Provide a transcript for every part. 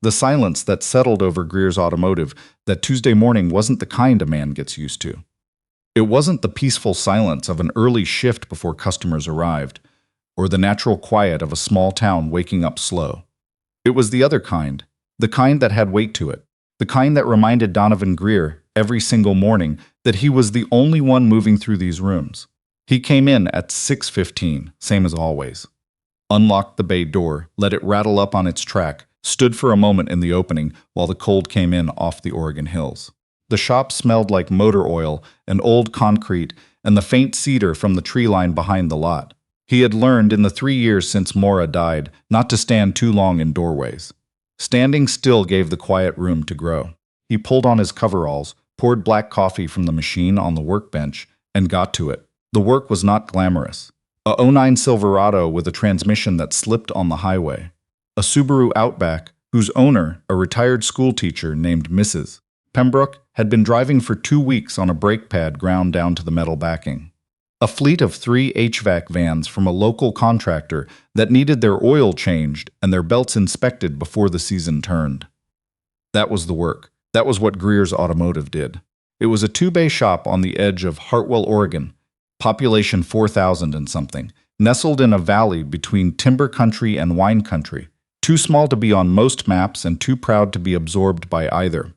The silence that settled over Greer's automotive that Tuesday morning wasn't the kind a man gets used to. It wasn't the peaceful silence of an early shift before customers arrived, or the natural quiet of a small town waking up slow. It was the kind that had weight to it, the kind that reminded Donovan Greer every single morning that he was the only one moving through these rooms. He came in at 6:15, same as always. Unlocked the bay door, let it rattle up on its track, stood for a moment in the opening while the cold came in off the Oregon hills. The shop smelled like motor oil and old concrete and the faint cedar from the tree line behind the lot. He had learned in the 3 years since Maura died not to stand too long in doorways. Standing still gave the quiet room to grow. He pulled on his coveralls, poured black coffee from the machine on the workbench, and got to it. The work was not glamorous. A '09 Silverado with a transmission that slipped on the highway. A Subaru Outback whose owner, a retired schoolteacher named Mrs. Pembroke, had been driving for 2 weeks on a brake pad ground down to the metal backing. A fleet of 3 HVAC vans from a local contractor that needed their oil changed and their belts inspected before the season turned. That was the work. That was what Greer's Automotive did. It was a 2-bay shop on the edge of Hartwell, Oregon, population 4,000 and something, nestled in a valley between timber country and wine country, too small to be on most maps and too proud to be absorbed by either.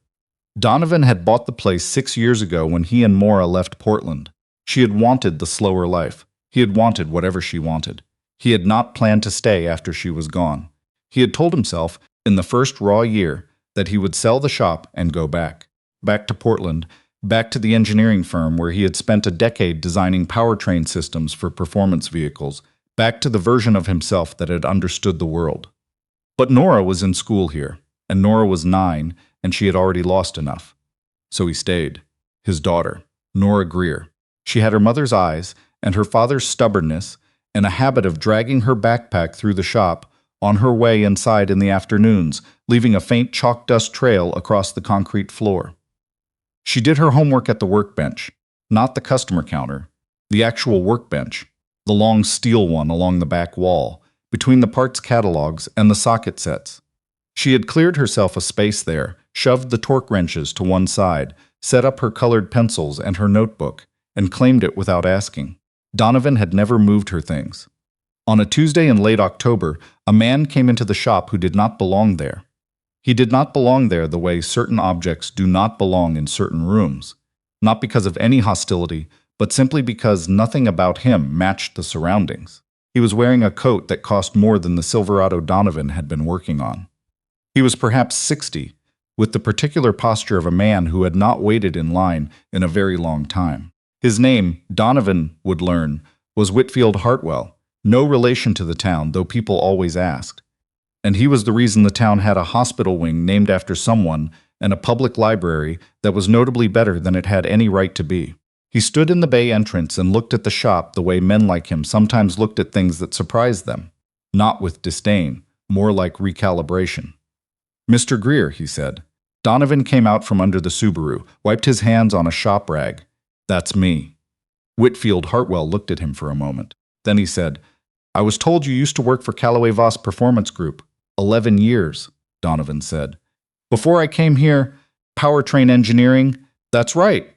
Donovan had bought the place 6 years ago when he and Maura left Portland. She had wanted the slower life. He had wanted whatever she wanted. He had not planned to stay after she was gone. He had told himself, in the first raw year, that he would sell the shop and go back. Back to Portland, back to the engineering firm where he had spent a decade designing powertrain systems for performance vehicles, back to the version of himself that had understood the world. But Nora was in school here, and Nora was 9, and she had already lost enough. So he stayed. His daughter, Nora Greer. She had her mother's eyes and her father's stubbornness and a habit of dragging her backpack through the shop on her way inside in the afternoons, leaving a faint chalk dust trail across the concrete floor. She did her homework at the workbench, not the customer counter, the actual workbench, the long steel one along the back wall, between the parts catalogs and the socket sets. She had cleared herself a space there, shoved the torque wrenches to one side, set up her colored pencils and her notebook, and claimed it without asking. Donovan had never moved her things. On a Tuesday in late October, a man came into the shop who did not belong there. He did not belong there the way certain objects do not belong in certain rooms, not because of any hostility, but simply because nothing about him matched the surroundings. He was wearing a coat that cost more than the Silverado Donovan had been working on. He was perhaps 60, with the particular posture of a man who had not waited in line in a very long time. His name, Donovan would learn, was Whitfield Hartwell, no relation to the town, though people always asked. And he was the reason the town had a hospital wing named after someone and a public library that was notably better than it had any right to be. He stood in the bay entrance and looked at the shop the way men like him sometimes looked at things that surprised them, not with disdain, more like recalibration. "Mr. Greer," he said. Donovan came out from under the Subaru, wiped his hands on a shop rag. "That's me." Whitfield Hartwell looked at him for a moment. Then he said, "I was told you used to work for Callaway Voss Performance Group." 11 years, Donovan said. "Before I came here, powertrain engineering." "That's right."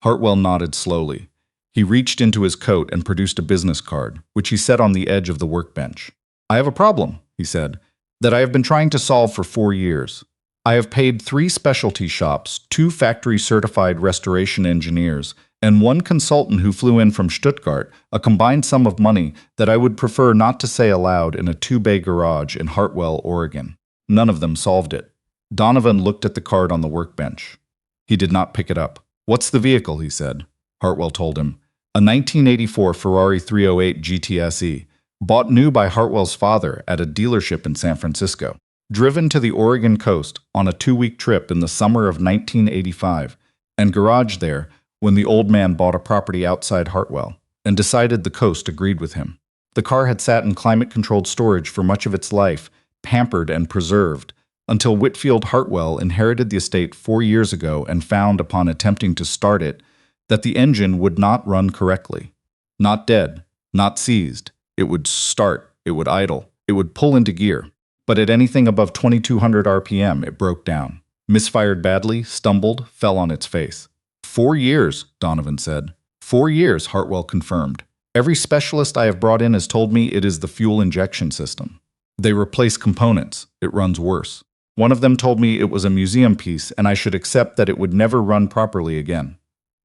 Hartwell nodded slowly. He reached into his coat and produced a business card, which he set on the edge of the workbench. "I have a problem," he said, "that I have been trying to solve for 4 years. I have paid 3 specialty shops, 2 factory-certified restoration engineers, and 1 consultant who flew in from Stuttgart a combined sum of money that I would prefer not to say aloud in a 2-bay garage in Hartwell, Oregon. None of them solved it." Donovan looked at the card on the workbench. He did not pick it up. "What's the vehicle?" he said. Hartwell told him. "A 1984 Ferrari 308 GTSE, bought new by Hartwell's father at a dealership in San Francisco. Driven to the Oregon coast on a 2-week trip in the summer of 1985, and garaged there when the old man bought a property outside Hartwell, and decided the coast agreed with him. The car had sat in climate-controlled storage for much of its life, pampered and preserved, until Whitfield Hartwell inherited the estate 4 years ago and found, upon attempting to start it, that the engine would not run correctly. Not dead, not seized. It would start, it would idle, it would pull into gear. but at anything above 2200 RPM, it broke down. Misfired badly, stumbled, fell on its face. 4 years, Donovan said. 4 years, Hartwell confirmed. Every specialist I have brought in has told me it is the fuel injection system. They replace components. It runs worse. One of them told me it was a museum piece and I should accept that it would never run properly again.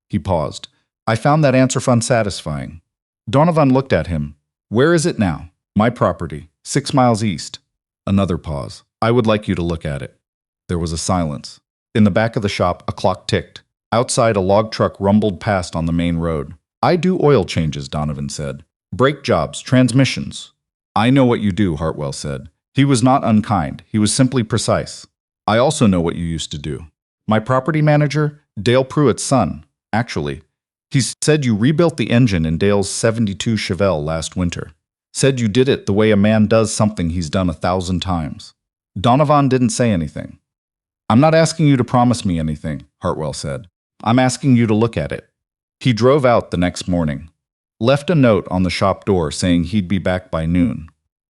He paused. I found that answer unsatisfying. Donovan looked at him. Where is it now? My property, 6 miles east. Another pause. I would like you to look at it. There was a silence. In the back of the shop, a clock ticked. Outside, a log truck rumbled past on the main road. I do oil changes, Donovan said. Brake jobs, transmissions. I know what you do, Hartwell said. He was not unkind. He was simply precise. I also know what you used to do. My property manager, Dale Pruitt's son, actually. He said you rebuilt the engine in Dale's '72 Chevelle last winter. Said you did it the way a man does something he's done 1,000 times. Donovan didn't say anything. I'm not asking you to promise me anything, Hartwell said. I'm asking you to look at it. He drove out the next morning. Left a note on the shop door saying he'd be back by noon.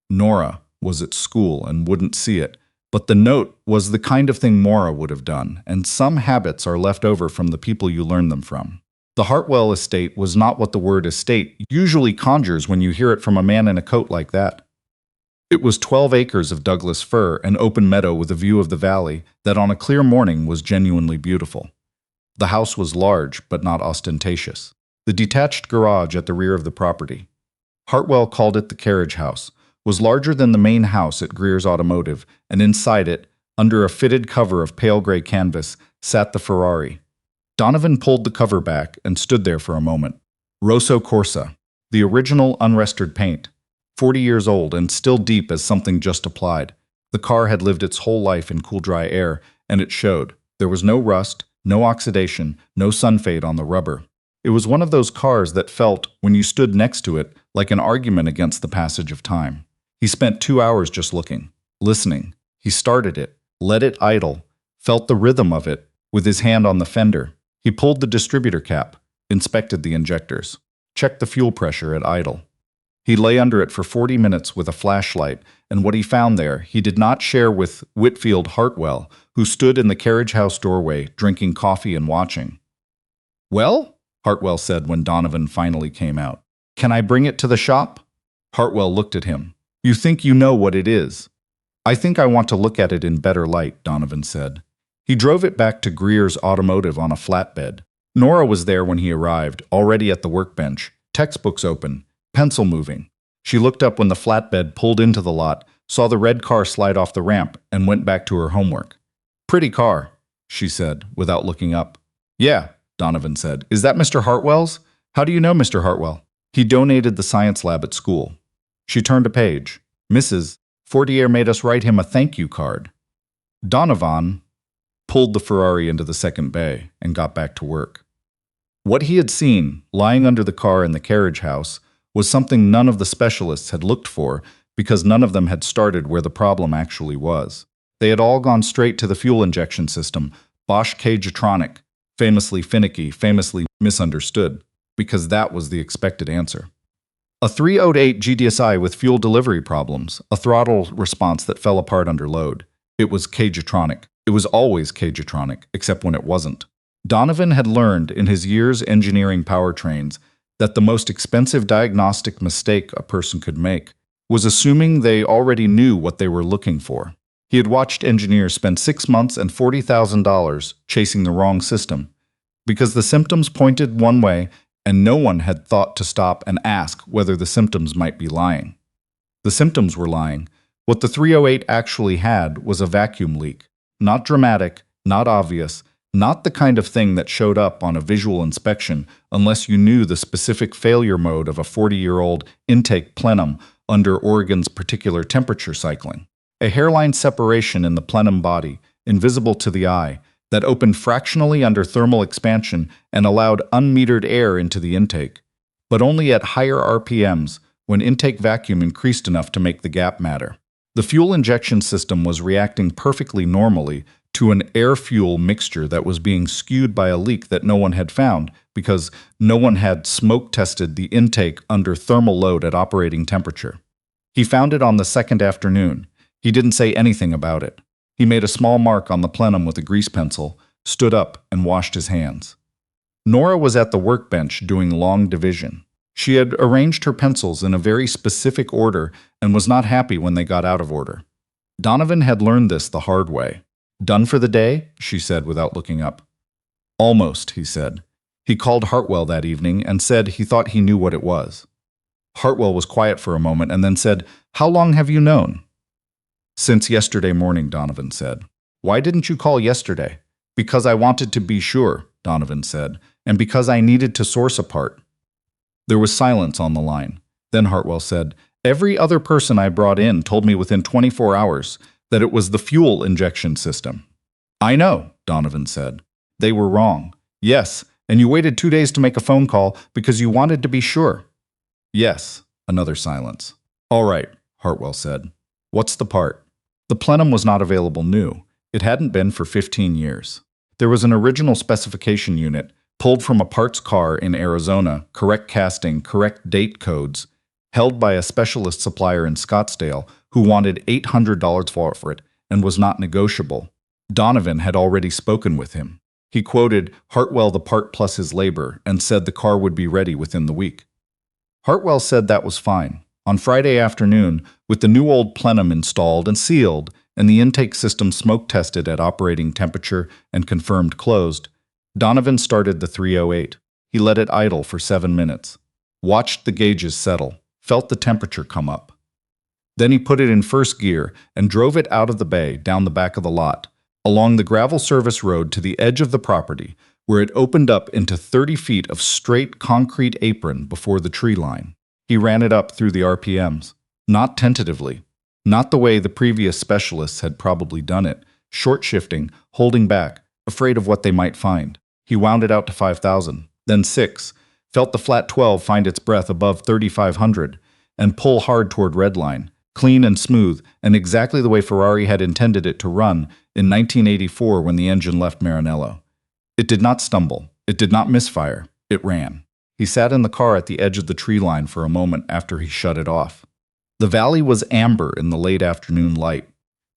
Nora was at school and wouldn't see it, but the note was the kind of thing Maura would have done, and some habits are left over from the people you learn them from. The Hartwell estate was not what the word estate usually conjures when you hear it from a man in a coat like that. It was 12 acres of Douglas fir and open meadow with a view of the valley that on a clear morning was genuinely beautiful. The house was large, but not ostentatious. The detached garage at the rear of the property, Hartwell called it the carriage house, was larger than the main house at Greer's Automotive, and inside it, under a fitted cover of pale gray canvas, sat the Ferrari. Donovan pulled the cover back and stood there for a moment. Rosso Corsa, the original unrestored paint, 40 years old and still deep as something just applied. The car had lived its whole life in cool, dry air, and it showed. There was no rust, no oxidation, no sunfade on the rubber. It was one of those cars that felt, when you stood next to it, like an argument against the passage of time. He spent 2 hours just looking, listening. He started it, let it idle, felt the rhythm of it, with his hand on the fender. He pulled the distributor cap, inspected the injectors, checked the fuel pressure at idle. He lay under it for 40 minutes with a flashlight, and what he found there he did not share with Whitfield Hartwell, who stood in the carriage house doorway, drinking coffee and watching. Well? Hartwell said when Donovan finally came out. Can I bring it to the shop? Hartwell looked at him. You think you know what it is. I think I want to look at it in better light, Donovan said. He drove it back to Greer's Automotive on a flatbed. Nora was there when he arrived, already at the workbench, textbooks open, pencil moving. She looked up when the flatbed pulled into the lot, saw the red car slide off the ramp, and went back to her homework. Pretty car, she said, without looking up. Yeah, Donovan said. Is that Mr. Hartwell's? How do you know Mr. Hartwell? He donated the science lab at school. She turned a page. Mrs. Fortier made us write him a thank you card. Donovan pulled the Ferrari into the second bay and got back to work. What he had seen, lying under the car in the carriage house, was something none of the specialists had looked for because none of them had started where the problem actually was. They had all gone straight to the fuel injection system, Bosch Cagetronic, famously finicky, famously misunderstood, because that was the expected answer. A 308 GDSI with fuel delivery problems, a throttle response that fell apart under load. It was Cagetronic. It was always Cagetronic, except when it wasn't. Donovan had learned in his years engineering powertrains that the most expensive diagnostic mistake a person could make was assuming they already knew what they were looking for. He had watched engineers spend 6 months and $40,000 chasing the wrong system because the symptoms pointed one way and no one had thought to stop and ask whether the symptoms might be lying. The symptoms were lying. What the 308 actually had was a vacuum leak. Not dramatic, not obvious, not the kind of thing that showed up on a visual inspection unless you knew the specific failure mode of a 40-year-old intake plenum under Oregon's particular temperature cycling. A hairline separation in the plenum body, invisible to the eye, that opened fractionally under thermal expansion and allowed unmetered air into the intake, but only at higher RPMs when intake vacuum increased enough to make the gap matter. The fuel injection system was reacting perfectly normally to an air-fuel mixture that was being skewed by a leak that no one had found because no one had smoke-tested the intake under thermal load at operating temperature. He found it on the second afternoon. He didn't say anything about it. He made a small mark on the plenum with a grease pencil, stood up, and washed his hands. Nora was at the workbench doing long division. She had arranged her pencils in a very specific order and was not happy when they got out of order. Donovan had learned this the hard way. "Done for the day?" she said without looking up. "Almost," he said. He called Hartwell that evening and said he thought he knew what it was. Hartwell was quiet for a moment and then said, "How long have you known?" "Since yesterday morning," Donovan said. "Why didn't you call yesterday?" "Because I wanted to be sure," Donovan said, "and because I needed to source a part." There was silence on the line. Then Hartwell said, "Every other person I brought in told me within 24 hours that it was the fuel injection system." "I know," Donovan said. "They were wrong." "Yes, and you waited 2 days to make a phone call because you wanted to be sure." "Yes." Another silence. "All right," Hartwell said. "What's the part?" The plenum was not available new. It hadn't been for 15 years. There was an original specification unit, pulled from a parts car in Arizona, correct casting, correct date codes, held by a specialist supplier in Scottsdale who wanted $800 for it and was not negotiable. Donovan had already spoken with him. He quoted Hartwell the part plus his labor and said the car would be ready within the week. Hartwell said that was fine. On Friday afternoon, with the new old plenum installed and sealed and the intake system smoke tested at operating temperature and confirmed closed, Donovan started the 308. He let it idle for 7 minutes, watched the gauges settle, felt the temperature come up. Then he put it in first gear and drove it out of the bay down the back of the lot, along the gravel service road to the edge of the property, where it opened up into 30 feet of straight concrete apron before the tree line. He ran it up through the RPMs, not tentatively, not the way the previous specialists had probably done it, short shifting, holding back, afraid of what they might find. He wound it out to 5,000, then 6, felt the flat 12 find its breath above 3,500, and pull hard toward redline, clean and smooth, and exactly the way Ferrari had intended it to run in 1984 when the engine left Maranello. It did not stumble. It did not misfire. It ran. He sat in the car at the edge of the tree line for a moment after he shut it off. The valley was amber in the late afternoon light.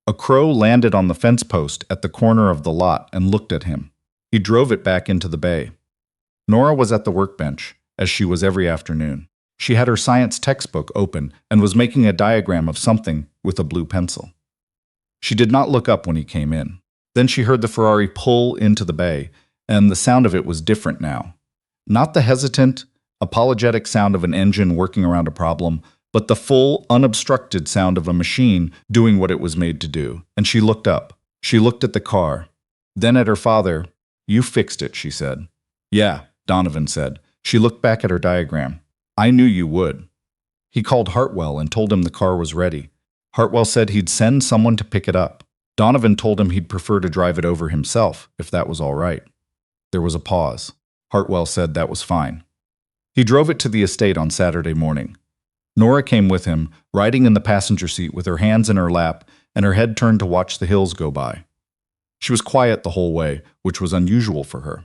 A crow landed on the fence post at the corner of the lot and looked at him. He drove it back into the bay. Nora was at the workbench, as she was every afternoon. She had her science textbook open and was making a diagram of something with a blue pencil. She did not look up when he came in. Then she heard the Ferrari pull into the bay, and the sound of it was different now. Not the hesitant, apologetic sound of an engine working around a problem, but the full, unobstructed sound of a machine doing what it was made to do. And she looked up. She looked at the car. Then at her father. "You fixed it," she said. "Yeah," Donovan said. She looked back at her diagram. "I knew you would." He called Hartwell and told him the car was ready. Hartwell said he'd send someone to pick it up. Donovan told him he'd prefer to drive it over himself, if that was all right. There was a pause. Hartwell said that was fine. He drove it to the estate on Saturday morning. Nora came with him, riding in the passenger seat with her hands in her lap and her head turned to watch the hills go by. She was quiet the whole way, which was unusual for her.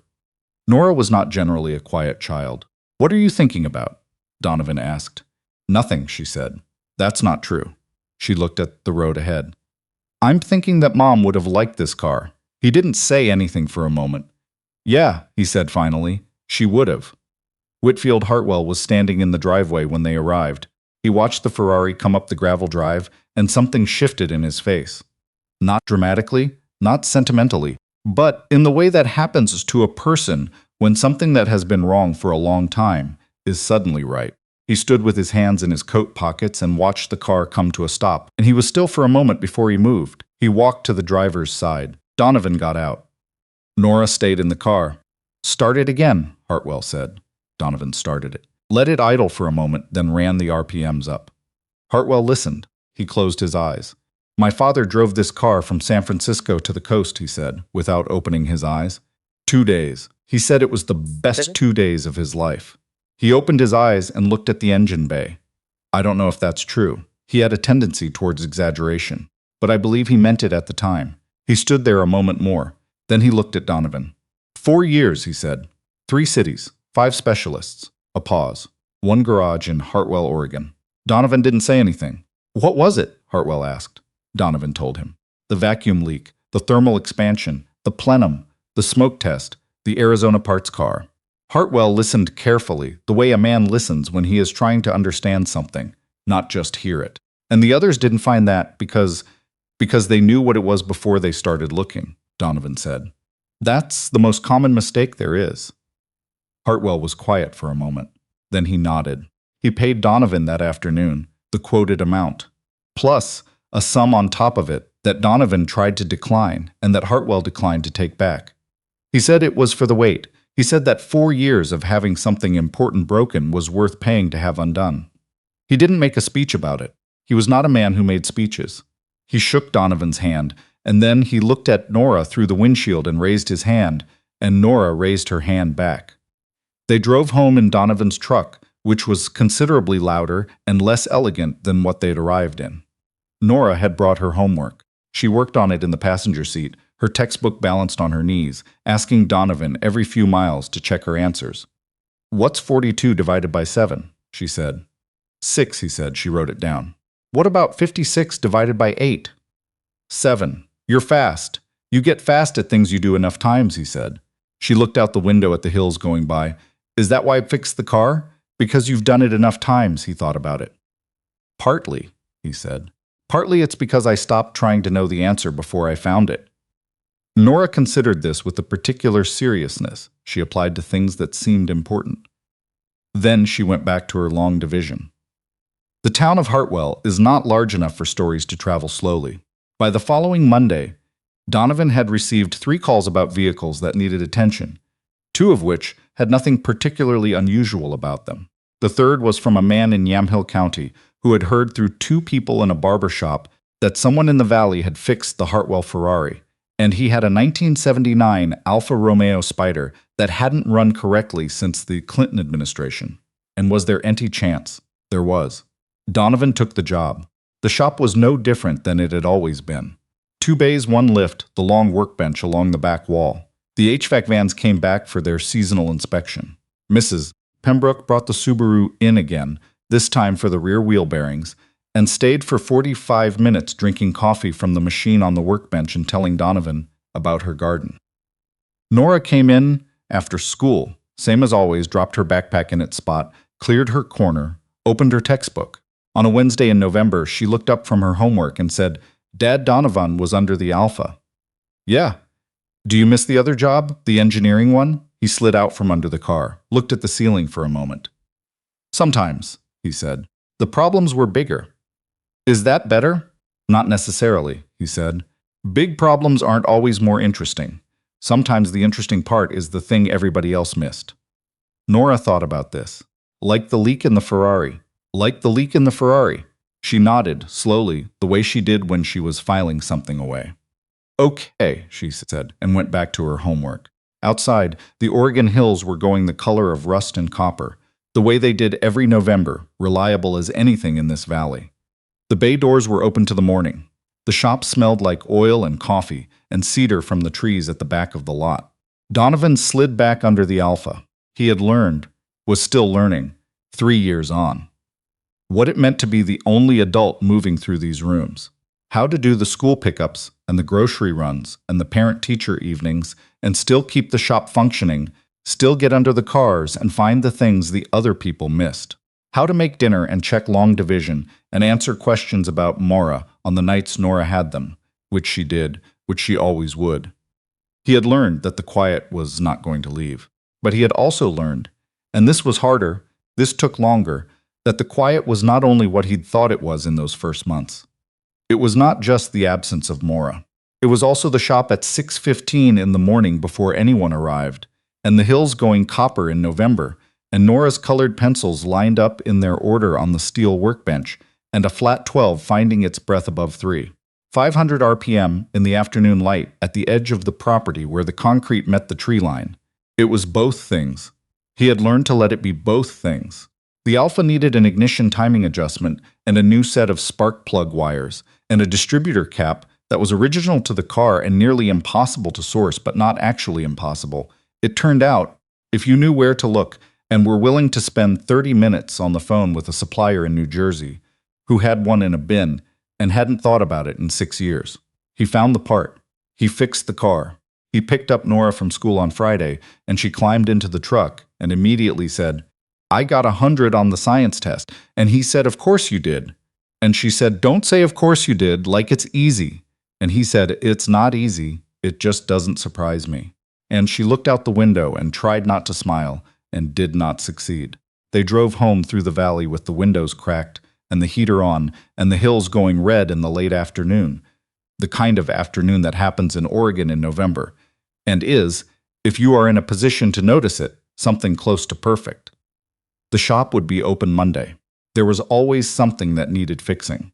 Nora was not generally a quiet child. "What are you thinking about?" Donovan asked. "Nothing," she said. "That's not true." She looked at the road ahead. "I'm thinking that Mom would have liked this car." He didn't say anything for a moment. "Yeah," he said finally, "she would have." Whitfield Hartwell was standing in the driveway when they arrived. He watched the Ferrari come up the gravel drive, and something shifted in his face. Not dramatically, not sentimentally, but in the way that happens to a person when something that has been wrong for a long time is suddenly right. He stood with his hands in his coat pockets and watched the car come to a stop, and he was still for a moment before he moved. He walked to the driver's side. Donovan got out. Nora stayed in the car. "Start it again," Hartwell said. Donovan started it. Let it idle for a moment, then ran the RPMs up. Hartwell listened. He closed his eyes. "My father drove this car from San Francisco to the coast," he said, without opening his eyes. 2 days. He said it was the best 2 days of his life. He opened his eyes and looked at the engine bay. I don't know if that's true. He had a tendency towards exaggeration, but I believe he meant it at the time. He stood there a moment more. Then he looked at Donovan. 4 years, he said. 3 cities, 5 specialists. A pause. 1 garage in Hartwell, Oregon. Donovan didn't say anything. "What was it?" Hartwell asked. Donovan told him. The vacuum leak, the thermal expansion, the plenum, the smoke test, the Arizona parts car. Hartwell listened carefully, the way a man listens when he is trying to understand something, not just hear it. And the others didn't find that because they knew what it was before they started looking, Donovan said. That's the most common mistake there is. Hartwell was quiet for a moment. Then he nodded. He paid Donovan that afternoon, the quoted amount, plus a sum on top of it that Donovan tried to decline and that Hartwell declined to take back. He said it was for the wait. He said that 4 years of having something important broken was worth paying to have undone. He didn't make a speech about it. He was not a man who made speeches. He shook Donovan's hand, and then he looked at Nora through the windshield and raised his hand, and Nora raised her hand back. They drove home in Donovan's truck, which was considerably louder and less elegant than what they'd arrived in. Nora had brought her homework. She worked on it in the passenger seat, her textbook balanced on her knees, asking Donovan every few miles to check her answers. "What's 42 divided by 7?" she said. 6, he said. She wrote it down. "What about 56 divided by 8? 7. You're fast. You get fast at things you do enough times," he said. She looked out the window at the hills going by. "Is that why I fixed the car? Because you've done it enough times," he thought about it. "Partly," he said. "Partly it's because I stopped trying to know the answer before I found it." Nora considered this with a particular seriousness she applied to things that seemed important. Then she went back to her long division. The town of Hartwell is not large enough for stories to travel slowly. By the following Monday, Donovan had received 3 calls about vehicles that needed attention, 2 of which had nothing particularly unusual about them. The third was from a man in Yamhill County who had heard through 2 people in a barber shop that someone in the valley had fixed the Hartwell Ferrari, and he had a 1979 Alfa Romeo Spider that hadn't run correctly since the Clinton administration. And was there any chance? There was. Donovan took the job. The shop was no different than it had always been. 2 bays, 1 lift, the long workbench along the back wall. The HVAC vans came back for their seasonal inspection. Mrs. Pembroke brought the Subaru in again, this time for the rear wheel bearings, and stayed for 45 minutes drinking coffee from the machine on the workbench and telling Donovan about her garden. Nora came in after school, same as always, dropped her backpack in its spot, cleared her corner, opened her textbook. On a Wednesday in November, she looked up from her homework and said, "Dad, Donovan was under the Alpha." "Yeah. Do you miss the other job, the engineering one?" He slid out from under the car, looked at the ceiling for a moment. "Sometimes," he said. "The problems were bigger." "Is that better?" "Not necessarily," he said. "Big problems aren't always more interesting. Sometimes the interesting part is the thing everybody else missed." Nora thought about this. Like the leak in the Ferrari. Like the leak in the Ferrari. She nodded, slowly, the way she did when she was filing something away. "Okay," she said, and went back to her homework. Outside, the Oregon hills were going the color of rust and copper, the way they did every November, reliable as anything in this valley. The bay doors were open to the morning. The shop smelled like oil and coffee and cedar from the trees at the back of the lot. Donovan slid back under the Alpha. He had learned, was still learning, 3 years on. What it meant to be the only adult moving through these rooms. How to do the school pickups and the grocery runs and the parent-teacher evenings and still keep the shop functioning, still get under the cars and find the things the other people missed. How to make dinner and check long division and answer questions about Maura on the nights Nora had them, which she did, which she always would. He had learned that the quiet was not going to leave. But he had also learned, and this was harder, this took longer, that the quiet was not only what he'd thought it was in those first months. It was not just the absence of Maura. It was also the shop at 6:15 in the morning before anyone arrived, and the hills going copper in November, and Nora's colored pencils lined up in their order on the steel workbench, and a flat 12 finding its breath above 3. 500 RPM in the afternoon light at the edge of the property where the concrete met the tree line. It was both things. He had learned to let it be both things. The Alpha needed an ignition timing adjustment and a new set of spark plug wires, and a distributor cap that was original to the car and nearly impossible to source, but not actually impossible. It turned out, if you knew where to look and were willing to spend 30 minutes on the phone with a supplier in New Jersey, who had one in a bin, and hadn't thought about it in 6 years. He found the part. He fixed the car. He picked up Nora from school on Friday, and she climbed into the truck and immediately said, "I got 100 on the science test." And he said, "Of course you did." And she said, "Don't say of course you did, like it's easy." And he said, "It's not easy. It just doesn't surprise me." And she looked out the window and tried not to smile and did not succeed. They drove home through the valley with the windows cracked and the heater on and the hills going red in the late afternoon, the kind of afternoon that happens in Oregon in November, and is, if you are in a position to notice it, something close to perfect. The shop would be open Monday. There was always something that needed fixing.